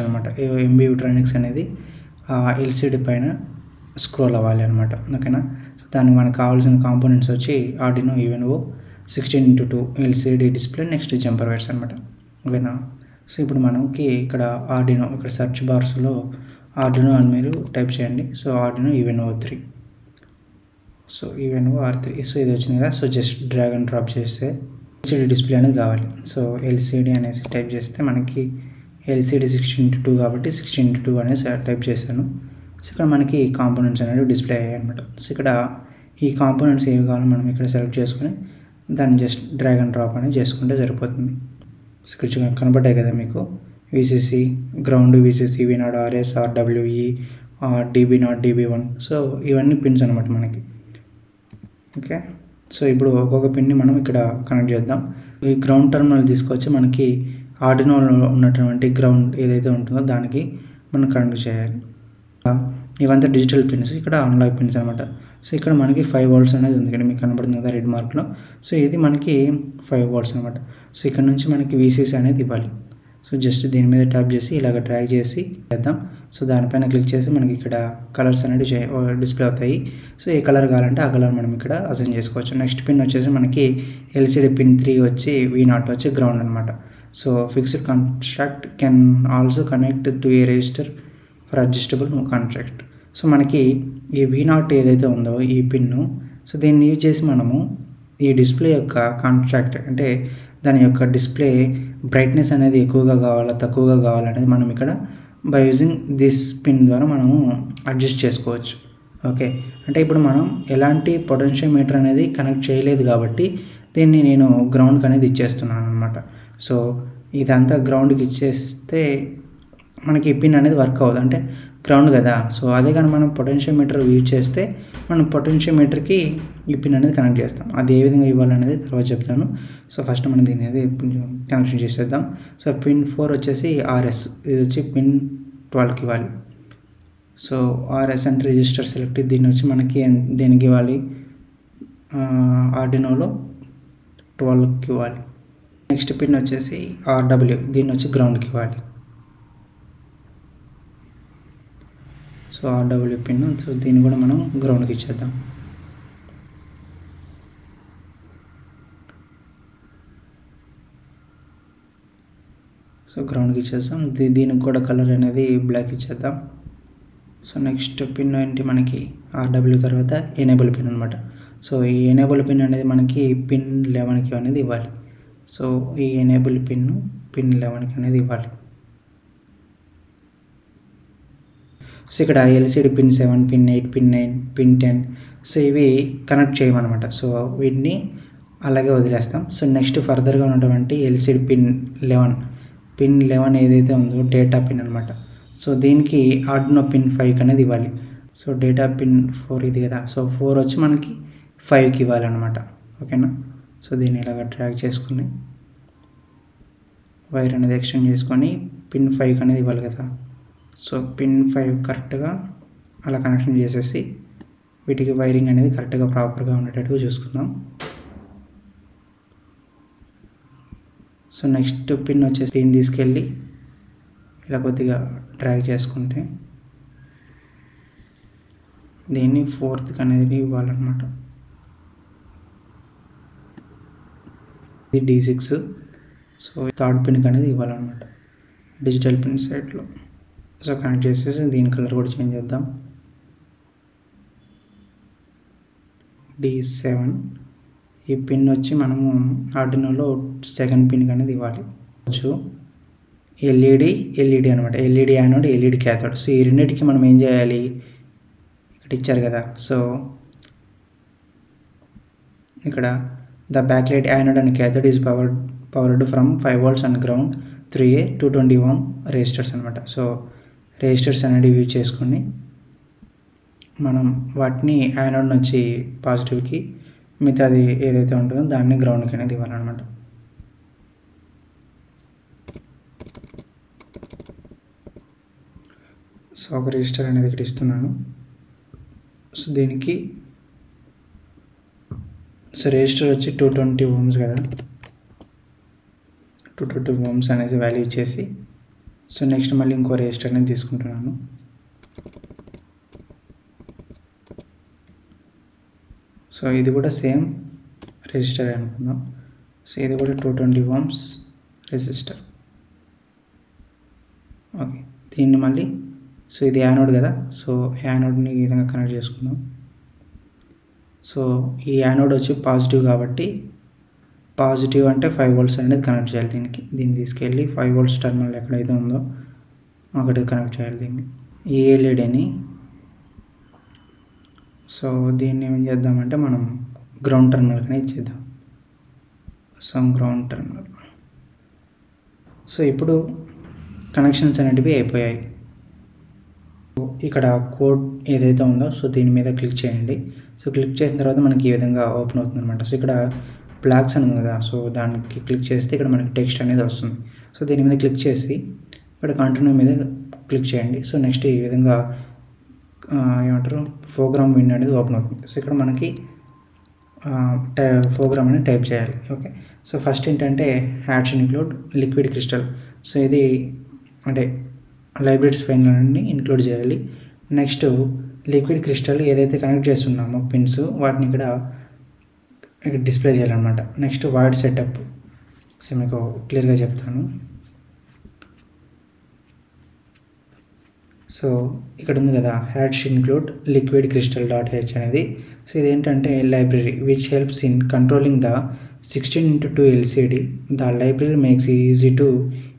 అనమాట. ఎంబీ యూట్రానిక్స్ అనేది ఎల్సిడి పైన స్క్రోల్ అవ్వాలి అనమాట. ఓకేనా. సో దానికి మనకు కావాల్సిన కాంపోనెంట్స్ వచ్చి Arduino UNO 16:2 LCD display, next jumper wires అనమాట. ఓకేనా. సో ఇప్పుడు మనకి ఇక్కడ ఆర్డినో, ఇక్కడ సెర్చ్ బార్స్లో ఆర్డినో అని మీరు టైప్ చేయండి. So Arduino UNO 3, so UNO R3. So ఇది వచ్చింది కదా. So just drag and drop చేస్తే ఎల్సిడి డిస్ప్లే అనేది కావాలి. సో ఎల్సిడి అనేసి టైప్ చేస్తే మనకి ఎల్సిడి 16:2 కాబట్టి 16:2 అనేసి టైప్ చేశాను. సో ఇక్కడ మనకి కాంపోనెంట్స్ అనేవి డిస్ప్లే అయ్యాయి అనమాట. సో ఇక్కడ ఈ కాంపోనెంట్స్ ఏవి కావాలో మనం ఇక్కడ సెలెక్ట్ చేసుకొని దాన్ని జస్ట్ డ్రాగ్ అండ్ డ్రాప్ అనేది చేసుకుంటే సరిపోతుంది. సో ఇక్కడ కనబడ్డాయి కదా మీకు VCC, ground VCC, V0, RS, RWE, DB0, DB1. So ఇవన్నీ పిన్స్ అనమాట మనకి. ఓకే. సో ఇప్పుడు ఒక్కొక్క పిన్ని మనం ఇక్కడ కనెక్ట్ చేద్దాం. ఈ గ్రౌండ్ టర్మినల్ తీసుకొచ్చి మనకి ఆర్డినోలో ఉన్నటువంటి గ్రౌండ్ ఏదైతే ఉంటుందో దానికి మనం కనెక్ట్ చేయాలి. ఇవంతా డిజిటల్ పిన్స్, ఇక్కడ అనలాగ్ పిన్స్ అనమాట. సో ఇక్కడ మనకి 5 volts అనేది ఉంది. ఇక్కడ మీకు కనబడుతుంది కదా రెడ్ మార్క్లో. సో ఇది మనకి 5 volts అనమాట. సో ఇక్కడ నుంచి మనకి విసిసి అనేది ఇవ్వాలి. సో జస్ట్ దీని మీద ట్యాప్ చేసి ఇలాగ డ్రాగ్ చేసి చేద్దాం. సో దానిపైన క్లిక్ చేసి మనకి ఇక్కడ కలర్స్ అనేవి డిస్ప్లే అవుతాయి. సో ఏ కలర్ కావాలంటే ఆ కలర్ మనం ఇక్కడ అసైన్ చేసుకోవచ్చు. నెక్స్ట్ పిన్ వచ్చేసి మనకి ఎల్సిడి పిన్ 3 వచ్చి V0 వచ్చి గ్రౌండ్ అనమాట. So fixed contract can also connect to A register for adjustable contract. So మనకి ఈ V0 ఏదైతే ఉందో ఈ పిన్ను, సో దీన్ని యూజ్ చేసి మనము ఈ డిస్ప్లే యొక్క కాంట్రాక్ట్ అంటే దాని యొక్క డిస్ప్లే బ్రైట్నెస్ అనేది ఎక్కువగా కావాలా తక్కువగా కావాలనేది మనం ఇక్కడ బై యూజింగ్ దిస్ పిన్ ద్వారా మనము అడ్జస్ట్ చేసుకోవచ్చు. ఓకే. అంటే ఇప్పుడు మనం ఎలాంటి పొటెన్షియోమీటర్ అనేది కనెక్ట్ చేయలేదు కాబట్టి దీన్ని నేను గ్రౌండ్కి అనేది ఇచ్చేస్తున్నాను అనమాట. సో ఇదంతా గ్రౌండ్కి ఇచ్చేస్తే మనకి ఈ పిన్ అనేది వర్క్ అవ్వదు, అంటే గ్రౌండ్ కదా. సో అదే కానీ మనం పొటెన్షియోమీటర్ యూజ్ చేస్తే మనం పొటెన్షియోమీటర్కి ఈ పిన్ అనేది కనెక్ట్ చేస్తాం. అది ఏ విధంగా ఇవ్వాలనేది తర్వాత చెప్తాను. సో ఫస్ట్ మనం దీన్ని అనేది కనెక్షన్ చేసేద్దాం. సో పిన్ 4 వచ్చేసి RS, ఇది వచ్చి పిన్ 12కి ఇవ్వాలి. సో RS అంటే రిజిస్టర్ సెలెక్ట్. దీన్ని వచ్చి మనకి దేనికి ఇవ్వాలి, ఆర్డినోలో 12కి ఇవ్వాలి. నెక్స్ట్ పిన్ వచ్చేసి RW, దీన్ని వచ్చి గ్రౌండ్కి ఇవ్వాలి. సో RW పిన్, సో దీన్ని కూడా మనం గ్రౌండ్కి ఇచ్చేద్దాం. సో గ్రౌండ్కి ఇచ్చేద్దాం. దీనికి కూడా కలర్ అనేది బ్లాక్ ఇచ్చేద్దాం. సో నెక్స్ట్ పిన్ ఏంటి మనకి RW తర్వాత ఎనేబుల్ పిన్ అనమాట. సో ఈ ఎనేబుల్ పిన్ అనేది మనకి పిన్ 11కి అనేది ఇవ్వాలి. సో ఈ ఎనేబుల్ పిన్ 11కి అనేది ఇవ్వాలి. సో ఇక్కడ LCD pin 7, pin 8, pin 9, pin 10, so ఇవి కనెక్ట్ చేయమన్నమాట. సో వీటిని అలాగే వదిలేస్తాం. సో నెక్స్ట్ ఫర్దర్గా ఉన్నటువంటి ఎల్సిడి పిన్ 11 ఏదైతే ఉందో డేటా పిన్ అనమాట. సో దీనికి ఆర్డినో పిన్ 5 అనేది ఇవ్వాలి. సో డేటా పిన్ 4 ఇది కదా. సో 4 వచ్చి మనకి 5కి ఇవ్వాలన్నమాట. ఓకేనా. సో దీన్ని ఇలాగ ట్రాక్ చేసుకుని వైర్ అనేది ఎక్స్టెండ్ చేసుకొని పిన్ 5 అనేది ఇవ్వాలి కదా. సో పిన్ 5 కరెక్ట్గా అలా కనెక్షన్ చేసేసి వీటికి వైరింగ్ అనేది కరెక్ట్గా ప్రాపర్గా ఉండేటట్టుగా చూసుకుందాం. సో నెక్స్ట్ పిన్ వచ్చేసి దీన్ని తీసుకెళ్ళి ఇలా కొద్దిగా డ్రాగ్ చేసుకుంటే దీన్ని 4th అనేది ఇవ్వాలన్నమాట. ఇది D6. సో 3rd పిన్కి అనేది ఇవ్వాలన్నమాట డిజిటల్ పిన్ సైడ్లో. సో కనెక్ట్ చేసేసి దీని కలర్ కూడా చేంజ్ చేద్దాం. D7 ఈ పిన్ వచ్చి మనము ఆర్డినోలో 2nd పిన్కి అనేది ఇవ్వాలి. ఎల్ఈడి అనమాట. LED anode, LED cathode. So ఈ రెండింటికి మనం ఏం చేయాలి, ఇక్కడ ఇచ్చారు కదా. సో ఇక్కడ the backlight anode and cathode is powered from 5 volts and ground 3A 220 ohm resistors అనమాట. సో రెసిస్టర్స్ అనేది యూజ్ చేసుకొని మనం వాటిని యానోడ్ నుంచి పాజిటివ్కి, మిగతాది ఏదైతే ఉంటుందో దాన్ని గ్రౌండ్కి అనేది ఇవ్వాలన్నమాట. సో ఒక రెసిస్టర్ అనేది ఇక్కడ ఇస్తున్నాను. సో దీనికి సో రెసిస్టర్ వచ్చి 220 ohms కదా. 220 ohms అనేసి వాల్యూ ఇచ్చేసి సో నెక్స్ట్ మళ్ళీ ఇంకో రెజిస్టర్ అనేది తీసుకుంటున్నాను. సో ఇది కూడా సేమ్ రెజిస్టర్ అనుకుందాం. సో ఇది కూడా 220 ohms రెసిస్టర్. ఓకే, దీన్ని మళ్ళీ సో ఇది యానోడ్ కదా, సో యానోడ్ని ఈ విధంగా కనెక్ట్ చేసుకుందాం. సో ఈ యానోడ్ వచ్చి పాజిటివ్ కాబట్టి పాజిటివ్ అంటే 5 volts అనేది కనెక్ట్ చేయాలి దీన్ని తీసుకెళ్ళి 5 volts టర్మినల్ ఎక్కడైతే ఉందో అక్కడికి కనెక్ట్ చేయాలి దీన్ని, ఈ ఎల్ఈడిని. సో దీన్ని ఏం చేద్దామంటే మనం గ్రౌండ్ టర్మినల్ని ఇచ్చేద్దాం. So ground terminal. సో ఇప్పుడు కనెక్షన్స్ అనేటివి అయిపోయాయి. ఇక్కడ కోడ్ ఏదైతే ఉందో సో దీని మీద క్లిక్ చేయండి. సో క్లిక్ చేసిన తర్వాత మనకి ఈ విధంగా ఓపెన్ అవుతుంది అనమాట. సో ఇక్కడ బ్లాక్స్ అని ఉంది కదా, సో దానికి క్లిక్ చేస్తే ఇక్కడ మనకి టెక్స్ట్ అనేది వస్తుంది. సో దీని మీద క్లిక్ చేసి ఇక్కడ కంటిన్యూ మీద క్లిక్ చేయండి. సో నెక్స్ట్ ఈ విధంగా ఏమంటారు ప్రోగ్రామ్ విండో అనేది ఓపెన్ అవుతుంది. సో ఇక్కడ మనకి ప్రోగ్రామ్ అనేది టైప్ చేయాలి. ఓకే, సో ఫస్ట్ ఏంటంటే hash include liquid crystal. So ఇది అంటే లైబ్రరీస్ ఫైల్ అన్ని ఇంక్లూడ్ చేయాలి. నెక్స్ట్ లిక్విడ్ క్రిస్టల్ ఏదైతే కనెక్ట్ చేస్తున్నామో పిన్స్ వాటిని ఇక్కడ డిస్ప్లే చేయాలన్నమాట. Next wide setup. సో మీకు క్లియర్గా చెప్తాను. సో ఇక్కడ ఉంది కదా hash include liquid crystal dot H అనేది. సో ఇదేంటంటే library which helps in controlling the 16:2 LCD. The library makes it easy to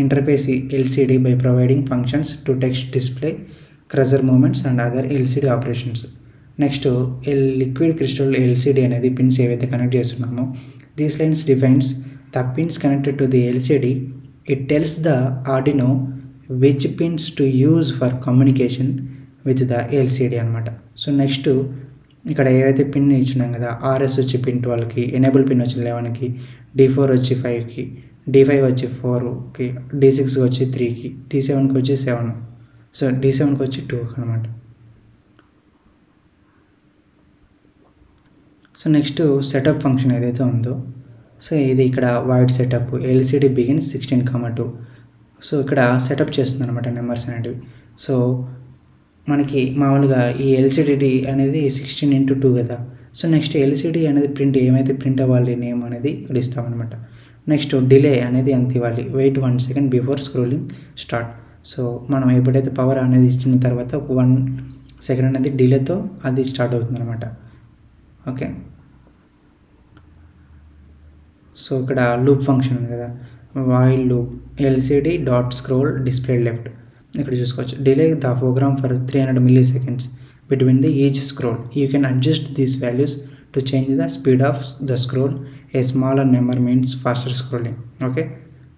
interface LCD by providing functions to text display, cursor movements and other LCD operations. Next liquid crystal LCD అనేది pins ఏవైతే connect చేస్తున్నామో these lines defines the pins connected to the LCD. It tells the Arduino which pins to use for communication with the LCD అనమాట. So next ఇక్కడ ఏవైతే pin ఇచ్చినాం కదా, RS వచ్చి pin 12కి, enable pin వచ్చి 11కి, D4 వచ్చి 5కి, D5 వచ్చి 4కి, D6 వచ్చి 3కి, D7కి వచ్చి 7, సో D7కి వచ్చి 2 అనమాట. సో నెక్స్ట్ సెటప్ ఫంక్షన్ ఏదైతే ఉందో సో ఇది ఇక్కడ wide setup LCD begins 16,2. So ఇక్కడ సెటప్ చేస్తుంది అనమాట నెంబర్స్ అనేటివి. సో మనకి మామూలుగా ఈ LCD అనేది 16:2 కదా. సో నెక్స్ట్ LCD అనేది ప్రింట్ ఏమైతే ప్రింట్ అవ్వాలి నేమ్ అనేది ఇక్కడ ఇస్తామన్నమాట. నెక్స్ట్ డిలే అనేది ఎంత ఇవ్వాలి, wait 1 second before scrolling start. So మనం ఎప్పుడైతే పవర్ అనేది ఇచ్చిన తర్వాత 1 second అనేది డిలేతో అది స్టార్ట్ అవుతుంది అనమాట. ఓకే, సో ఇక్కడ లూప్ ఫంక్షన్ ఉంది కదా, while loop LCD dot scroll display left. ఇక్కడ చూసుకోవచ్చు delay the program for 300 milliseconds between the each scroll. You can adjust these values to change the speed of the scroll. A smaller number means faster scrolling. Okay,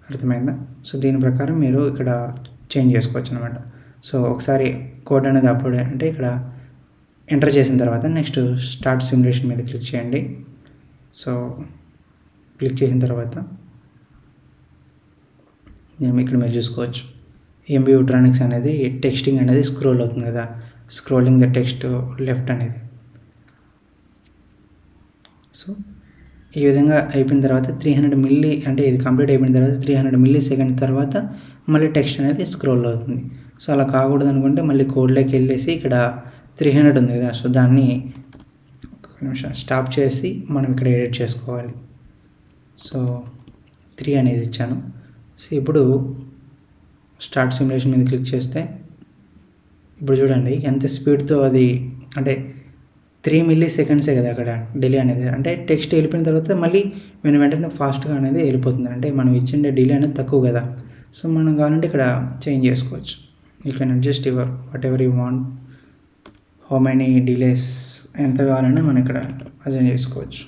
అర్థమైందా? So దీని ప్రకారం మీరు ఇక్కడ change చేసుకోవచ్చు అనమాట. So ఒకసారి code అనేది upload అంటే ఇక్కడ ఎంటర్ చేసిన తర్వాత నెక్స్ట్ స్టార్ట్ సిమ్యులేషన్ మీద క్లిక్ చేయండి. సో క్లిక్ చేసిన తర్వాత ఇక్కడ మీరు చూసుకోవచ్చు MB యూట్రానిక్స్ అనేది టెక్స్టింగ్ అనేది స్క్రోల్ అవుతుంది కదా, స్క్రోలింగ్ ద టెక్స్ట్ లెఫ్ట్ అనేది. సో ఈ విధంగా అయిపోయిన తర్వాత 300 milli అంటే ఇది కంప్లీట్ అయిపోయిన తర్వాత 300 milliseconds తర్వాత మళ్ళీ టెక్స్ట్ అనేది స్క్రోల్ అవుతుంది. సో అలా కాకూడదు అనుకుంటే మళ్ళీ కోడ్లోకి వెళ్ళేసి ఇక్కడ 300 ఉంది కదా, సో దాన్ని ఒక నిమిషం స్టాప్ చేసి మనం ఇక్కడ ఎడిట్ చేసుకోవాలి. సో 3 అనేది ఇచ్చాను. సో ఇప్పుడు స్టార్ట్ సిమ్యులేషన్ మీద క్లిక్ చేస్తే ఇప్పుడు చూడండి ఎంత స్పీడ్తో అది అంటే 3 milliseconds కదా అక్కడ డిలే అనేది. అంటే టెక్స్ట్ వెళ్ళిపోయిన తర్వాత మళ్ళీ వెంటనే ఫాస్ట్గా అనేది వెళ్ళిపోతుంది. అంటే మనం ఇచ్చిన డిలే అనేది తక్కువ కదా. సో మనం కావాలంటే ఇక్కడ చేంజ్ చేసుకోవచ్చు. You can adjust your what ever you want, how many delays ఎంత కావాలన్నా మనం ఇక్కడ అడ్జస్ట్ చేసుకోవచ్చు.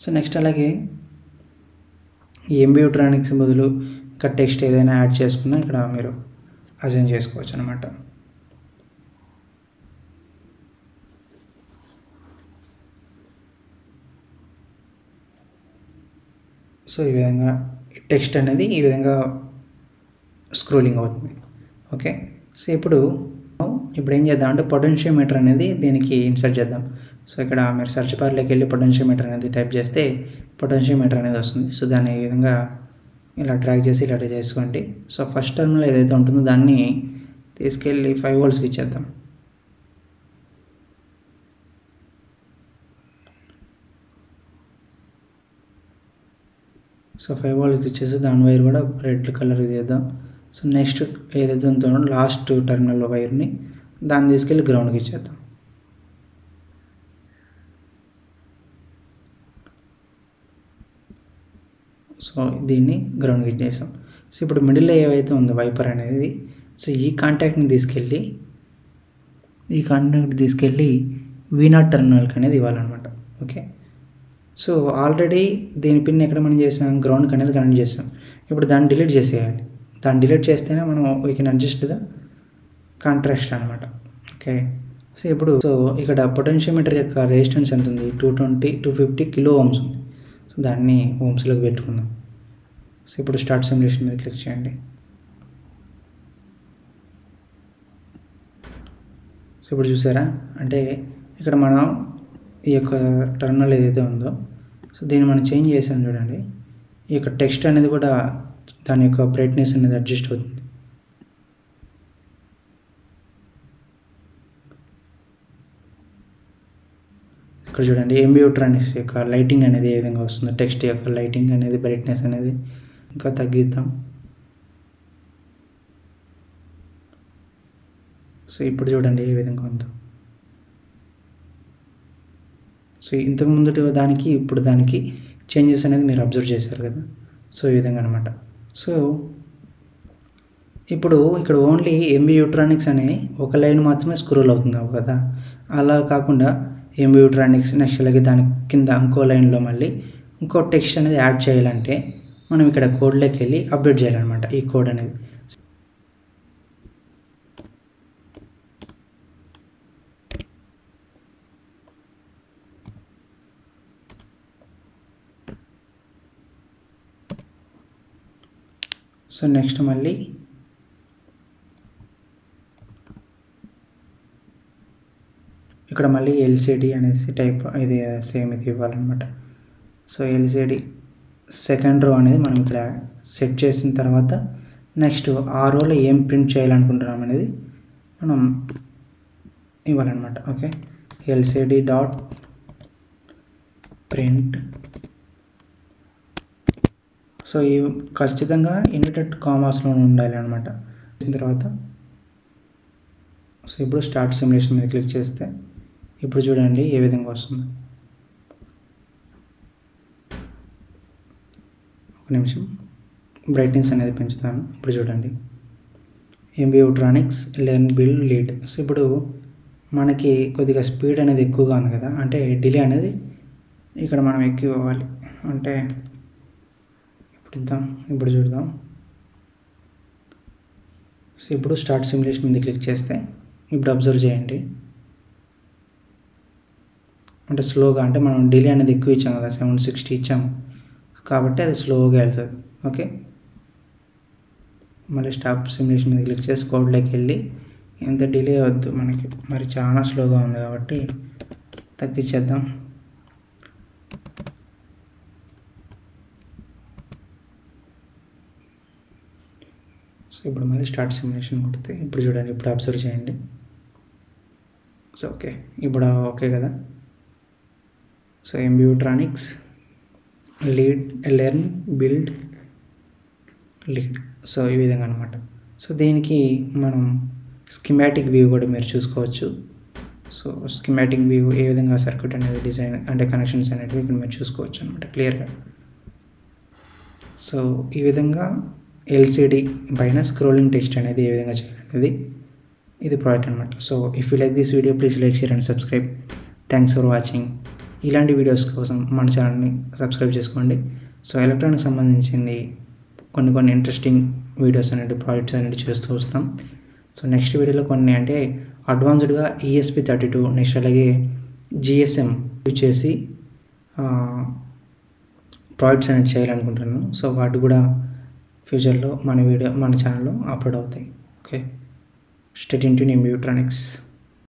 సో నెక్స్ట్ అలాగే MB యూట్రానిక్స్ బదులు ఇక్కడ టెక్స్ట్ ఏదైనా యాడ్ చేసుకున్నా ఇక్కడ మీరు అజైన్ చేసుకోవచ్చు అనమాట. సో ఈ విధంగా టెక్స్ట్ అనేది ఈ విధంగా స్క్రోలింగ్ అవుతుంది. ఓకే, సో ఇప్పుడు ఏం చేద్దాం అంటే పొటెన్షియోమీటర్ అనేది దీనికి ఇన్సర్ట్ చేద్దాం. సో ఇక్కడ మీరు సెర్చ్ బార్లోకి వెళ్ళి పొటెన్షియోమీటర్ అనేది టైప్ చేస్తే పొటెన్షియోమీటర్ అనేది వస్తుంది. సో దాన్ని ఈ విధంగా ఇలా డ్రాగ్ చేసి ఇలా చేసుకోండి. సో ఫస్ట్ టర్మినల్ ఏదైతే ఉంటుందో దాన్ని తీసుకెళ్ళి 5 voltsకి ఇచ్చేద్దాం. సో 5 voltsకి ఇచ్చేసి దాని వైర్ కూడా రెడ్ కలర్ చేద్దాం. సో నెక్స్ట్ ఏదైతే ఉందో లాస్ట్ టర్మినల్ వైర్ని దాన్ని తీసుకెళ్ళి గ్రౌండ్కి ఇచ్చేద్దాం. సో దీన్ని గ్రౌండ్కి ఇచ్చేసాం. సో ఇప్పుడు మిడిల్లో ఏవైతే ఉందో వైపర్ అనేది, సో ఈ కాంటాక్ట్ని తీసుకెళ్ళి V0 టర్మినల్కి అనేది ఇవ్వాలన్నమాట. ఓకే, సో ఆల్రెడీ దీని పిన్ ఎక్కడ మనం చేసాం, గ్రౌండ్కి అనేది కనెక్ట్ చేసాం. ఇప్పుడు దాన్ని డిలీట్ చేసేయాలి. దాన్ని డిలీట్ చేస్తేనే మనం we can adjust the contrast అనమాట. ఓకే, సో ఇప్పుడు ఇక్కడ పొటెన్షియోమీటర్ యొక్క రెసిస్టెన్స్ ఎంత ఉంది, 250 కిలో ఓమ్స్ ఉంది. సో దాన్ని ఓమ్స్లోకి పెట్టుకుందాం. సో ఇప్పుడు స్టార్ట్ సిమ్యులేషన్ మీద క్లిక్ చేయండి. సో ఇప్పుడు చూసారా, అంటే ఇక్కడ మనం ఈ యొక్క టర్మినల్ ఏదైతే ఉందో సో దీన్ని మనం చేంజ్ చేసాం చూడండి. ఈ యొక్క టెక్స్ట్ అనేది కూడా దాని యొక్క బ్రైట్నెస్ అనేది అడ్జస్ట్ అవుతుంది. ఇక్కడ చూడండి ఎంబీ యూట్రానిక్స్ యొక్క లైటింగ్ అనేది ఏ విధంగా వస్తుందో, టెక్స్ట్ యొక్క లైటింగ్ అనేది బ్రైట్నెస్ అనేది ఇంకా తగ్గిద్దాం. సో ఇప్పుడు చూడండి ఏ విధంగా ఉందో. సో ఇంతకుముందు దానికి ఇప్పుడు దానికి చేంజెస్ అనేది మీరు అబ్జర్వ్ చేశారు కదా. సో ఈ విధంగా అనమాట. సో ఇప్పుడు ఇక్కడ ఓన్లీ ఎంబీ యూట్రానిక్స్ అనే ఒక లైన్ మాత్రమే స్క్రోల్ అవుతుంది కదా. అలా కాకుండా ఎంబీ యూట్రానిక్స్ నెక్స్ట్ అలాగే దాని కింద ఇంకో లైన్లో మళ్ళీ ఇంకో టెక్స్ట్ అనేది యాడ్ చేయాలంటే మనం ఇక్కడ కోడ్లోకి వెళ్ళి అప్డేట్ చేయాలన్నమాట. ఈ కోడ్ అనేది సో నెక్స్ట్ మళ్ళీ ఇక్కడ మళ్ళీ ఎల్సిడి అనేసి టైప్ ఇది సేమ్ ఇది ఇవ్వాలన్నమాట. సో ఎల్సిడి సెకండ్ రో అనేది మనం ఇక్కడ సెట్ చేసిన తర్వాత నెక్స్ట్ ఆ రోలో ఏం ప్రింట్ చేయాలనుకుంటున్నాం అనేది మనం ఇవ్వాలన్నమాట. Okay, LCD dot print. So ఈ ఖచ్చితంగా ఇన్వర్టెడ్ కామాస్లో ఉండాలి అనమాట. తర్వాత సో ఇప్పుడు స్టార్ట్ సిమ్యులేషన్ మీద క్లిక్ చేస్తే ఇప్పుడు చూడండి ఏ విధంగా వస్తుంది. ఒక నిమిషం బ్రైట్నెస్ అనేది పెంచుతాను. ఇప్పుడు చూడండి MB Utronics learn build lead. So ఇప్పుడు మనకి కొద్దిగా స్పీడ్ అనేది ఎక్కువగా ఉంది కదా, అంటే డిలే అనేది ఇక్కడ మనం ఎక్కువ అవ్వాలి. అంటే ఇప్పుడు చూద్దాం. సో ఇప్పుడు స్టార్ట్ సిమ్యులేషన్ మీద క్లిక్ చేస్తే ఇప్పుడు అబ్జర్వ్ చేయండి, అంటే స్లోగా, అంటే మనం డిలే అనేది ఎక్కువ ఇచ్చాం కదా, 760 ఇచ్చాము కాబట్టి అది స్లోగా వెళ్తుంది. ఓకే, మళ్ళీ స్టాప్ సిమ్యులేషన్ మీద క్లిక్ చేసి కోడ్లోకి వెళ్ళి ఎంత డిలే వద్దు మనకి, మరి చాలా స్లోగా ఉంది కాబట్టి తగ్గించేద్దాం. సో ఇప్పుడు మళ్ళీ స్టార్ట్ సిమ్యులేషన్ కొడితే ఇప్పుడు చూడండి, ఇప్పుడు అబ్జర్వ్ చేయండి. సో ఓకే, ఇప్పుడు ఓకే కదా. So MB Utronics learn build lead. So ఈ విధంగా అనమాట. సో దీనికి మనం స్కిమాటిక్ వ్యూ కూడా మీరు చూసుకోవచ్చు. సో స్కిమాటిక్ వ్యూ ఏ విధంగా సర్క్యూట్ అనేది డిజైన్ అంటే కనెక్షన్స్ అనేటివి ఇక్కడ మీరు చూసుకోవచ్చు అనమాట క్లియర్గా. సో ఈ విధంగా ఎల్సిడి పైన స్క్రోలింగ్ టెక్స్ట్ అనేది ఏ విధంగా చేయాలనేది ఇది ప్రాజెక్ట్ అనమాట. So if you like this video please like, share and subscribe. Thanks for watching. ఇలాంటి వీడియోస్ కోసం మన ఛానల్ని సబ్స్క్రైబ్ చేసుకోండి. సో ఎలక్ట్రానిక్ సంబంధించింది కొన్ని ఇంట్రెస్టింగ్ వీడియోస్ అనేవి ప్రాజెక్ట్స్ అనేవి చేస్తూ వస్తాం. సో నెక్స్ట్ వీడియోలో కొన్ని అంటే అడ్వాన్స్డ్గా ESP32 నెక్స్ట్ అలాగే GSM యూజ్ చేసి ప్రాజెక్ట్స్ అనేవి చేయాలనుకుంటున్నాను. సో వాటి కూడా ఫ్యూచర్లో మన ఛానల్లో అప్లోడ్ అవుతాయి. Okay, stay tuned to MB యూట్రానిక్స్.